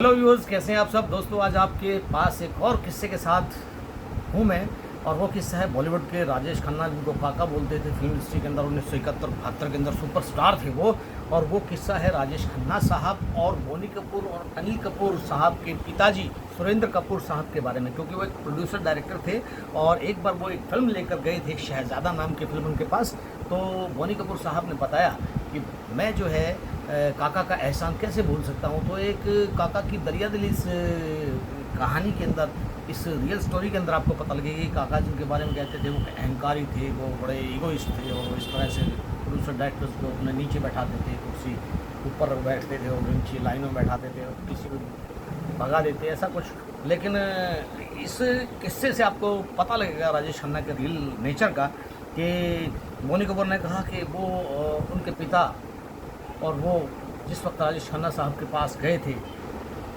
Hello viewers, कैसे हैं आप सब दोस्तों। आज आपके पास एक और किस्से के साथ हूँ मैं, और वो किस्सा है बॉलीवुड के राजेश खन्ना, जिनको काका बोलते थे फिल्म इंडस्ट्री के अंदर। 1971-72 के अंदर सुपरस्टार थे वो। और वो किस्सा है राजेश खन्ना साहब और बोनी कपूर और अनिल कपूर साहब के पिताजी सुरेंद्र कपूर साहब के बारे में, क्योंकि वो एक प्रोड्यूसर डायरेक्टर थे। और एक बार वो एक फ़िल्म लेकर गए थे, शहज़ादा नाम की फ़िल्म उनके पास। तो बोनी कपूर साहब ने बताया कि मैं जो है काका का एहसान कैसे भूल सकता हूँ। तो एक काका की दरिया दिली इस कहानी के अंदर, इस रियल स्टोरी के अंदर आपको पता लगेगा कि काका जिनके बारे में कहते थे वो अहंकारी थे, वो बड़े ईगोइस्ट थे, और इस तरह से प्रोड्यूसर डायरेक्टर्स को अपने नीचे बैठाते थे, कुर्सी ऊपर बैठते थे और नीचे लाइनों में बैठाते थे और किसी को भगा देते, ऐसा कुछ। लेकिन इस किस्से से आपको पता लगेगा राजेश खन्ना के रियल नेचर का, कि बोनी कपूर ने कहा कि वो उनके पिता और वो जिस वक्त राजेश खन्ना साहब के पास गए थे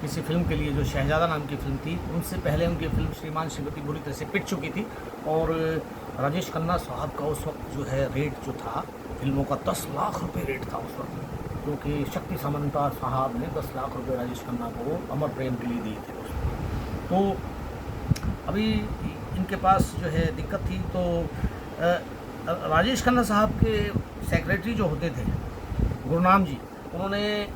किसी फिल्म के लिए, जो शहज़ादा नाम की फ़िल्म थी, उनसे पहले उनकी फ़िल्म श्रीमान श्रीमती बुरी तरह से पिट चुकी थी। और राजेश खन्ना साहब का उस वक्त जो है रेट जो था फिल्मों का 10 लाख रुपए रेट था उस वक्त, क्योंकि शक्ति सामंता साहब ने 10 लाख रुपए राजेश खन्ना को अमर प्रेम के लिए दिए थे उस वक्त। तो अभी इनके पास जो है दिक्कत थी। तो राजेश खन्ना साहब के सेक्रेटरी जो होते थे गुरनाम जी, उन्होंने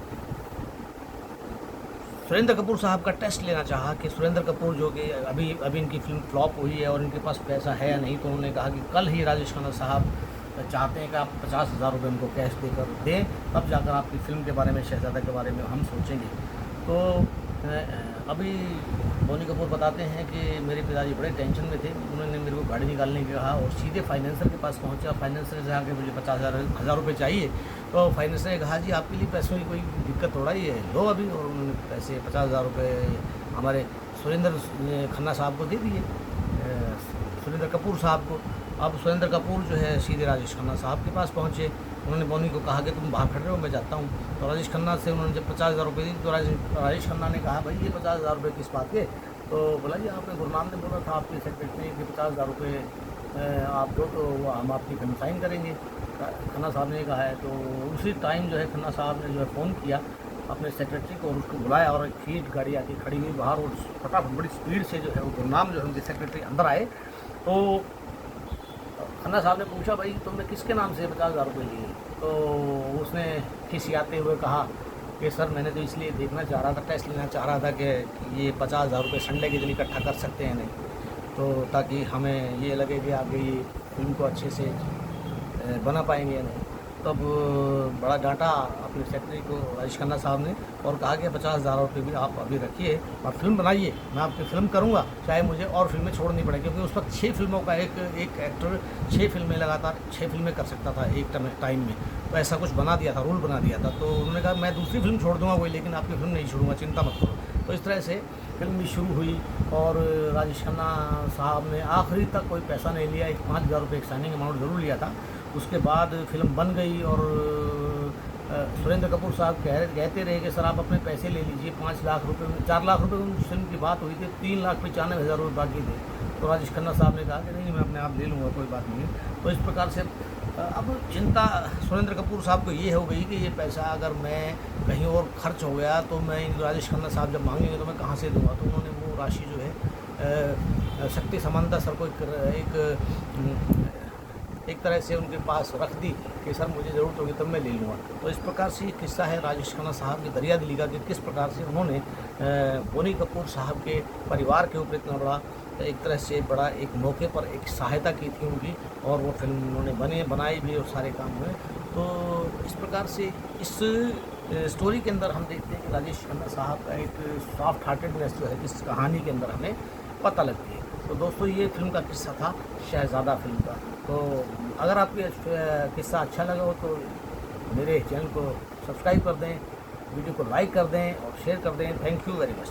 सुरेंद्र कपूर साहब का टेस्ट लेना चाहा कि सुरेंद्र कपूर जो कि अभी इनकी फ़िल्म फ्लॉप हुई है और इनके पास पैसा है या नहीं। तो उन्होंने कहा कि कल ही राजेश खन्ना साहब चाहते हैं कि आप 50,000 रुपये उनको कैश देकर दें, तब जाकर आपकी फ़िल्म के बारे में, शहज़ादा के बारे में हम सोचेंगे। तो अभी बोनी कपूर बताते हैं कि मेरे पिताजी बड़े टेंशन में थे। उन्होंने मेरे को गाड़ी निकालने को कहा और सीधे फाइनेंसर के पास पहुंचा। फाइनेंसर से आके मुझे 50,000 रुपये चाहिए। तो फाइनेंसर ने कहा जी आपके लिए पैसों की कोई दिक्कत थोड़ा ही है, लो अभी। और उन्होंने पैसे 50,000 रुपये हमारे सुरेंद्र खन्ना साहब को दे दिए, सुरेंद्र कपूर साहब को। अब सुरेंद्र कपूर जो है सीधे राजेश खन्ना साहब के पास पहुँचे। उन्होंने बोनी को कहा कि तुम बाहर खड़े हो, मैं जाता हूँ। तो राजेश खन्ना से उन्होंने जब 50,000 रुपये दी, तो राजेश खन्ना ने कहा भाई ये 50,000 रुपये किस बात के। तो बोला जी आपने गुरनाम ने बोला था आपके सेक्रेटरी कि 50,000 रुपये आप दो, तो वो हम आपकी फिल्म साइन करेंगे। खन्ना साहब ने कहा है। तो उसी टाइम जो है खन्ना साहब ने जो है फ़ोन किया अपने सेक्रेटरी को और उसको बुलाया, और एक फीट गाड़ी आके खड़ी हुई बाहर, और फटाफट बड़ी स्पीड से जो है वो गुरनाम जो है उनके सेक्रेटरी अंदर आए। तो खन्ना साहब ने पूछा भाई तुमने किसके नाम से 50,000 रुपये लिए। तो उसने खिसियाते हुए कहा कि सर मैंने तो इसलिए देखना चाह रहा था, टेस्ट लेना चाह रहा था कि ये 50,000 रुपये संडे के दिन इकट्ठा कर सकते हैं नहीं, तो ताकि हमें ये लगे कि आगे ये फिल्म को अच्छे से बना पाएंगे या नहीं। तब बड़ा डांटा अपने सेक्रेटरी को राजेश खन्ना साहब ने, और कहा कि 50,000 रुपये भी आप अभी रखिए और फिल्म बनाइए, मैं आपकी फ़िल्म करूँगा चाहे मुझे और फिल्में छोड़नी पड़े। क्योंकि उस वक्त 6 फिल्मों का एक एक्टर 6 फिल्में लगातार 6 फिल्में कर सकता था एक टाइम में। तो ऐसा कुछ बना दिया था, रूल बना दिया था। तो उन्होंने कहा मैं दूसरी फिल्म छोड़ दूँगा कोई, लेकिन आपकी फिल्म नहीं छोड़ूंगा, चिंता मत करो। तो इस तरह से फिल्म भी शुरू हुई, और राजेश खन्ना साहब ने आखिरी तक कोई पैसा नहीं लिया। एक 5,000 रुपये एक साइनिंग अमाउंट ज़रूर लिया था। उसके बाद फिल्म बन गई, और सुरेंद्र कपूर साहब कहते रहे कि सर आप अपने पैसे ले लीजिए। 5 लाख रुपये में 4 लाख रुपये उस फिल्म की बात हुई थी, 3,95,000 रुपये बाकी थे। तो राजेश खन्ना साहब ने कहा कि नहीं मैं अपने आप ले लूँगा, कोई बात नहीं। तो इस प्रकार से अब चिंता सुरेंद्र कपूर साहब को ये हो गई कि ये पैसा अगर मैं कहीं और खर्च हो गया तो मैं राजेश खन्ना साहब जब मांगेंगे तो मैं कहाँ से दूँगा। तो उन्होंने वो राशि जो है शक्ति समानता सर को एक तरह से उनके पास रख दी कि सर मुझे ज़रूरत होगी तब मैं ले लूँगा। तो इस प्रकार से किस्सा है राजेश खन्ना साहब की दरिया दिली का, कि किस प्रकार से उन्होंने बोनी कपूर साहब के परिवार के ऊपर इतना बड़ा, एक तरह से बड़ा एक मौके पर एक सहायता की थी उनकी, और वो फिल्म उन्होंने बनाई भी और सारे काम हुए। तो इस प्रकार से इस स्टोरी के अंदर हम देखते हैं कि राजेश खन्ना साहब का एक सॉफ्ट हार्टेडनेस जो है इस कहानी के अंदर हमें पता लगती है। तो दोस्तों ये फिल्म का किस्सा था शहज़ादा फिल्म का। तो अगर आपको किस्सा अच्छा लगा हो तो मेरे चैनल को सब्सक्राइब कर दें, वीडियो को लाइक कर दें और शेयर कर दें। Thank you very much.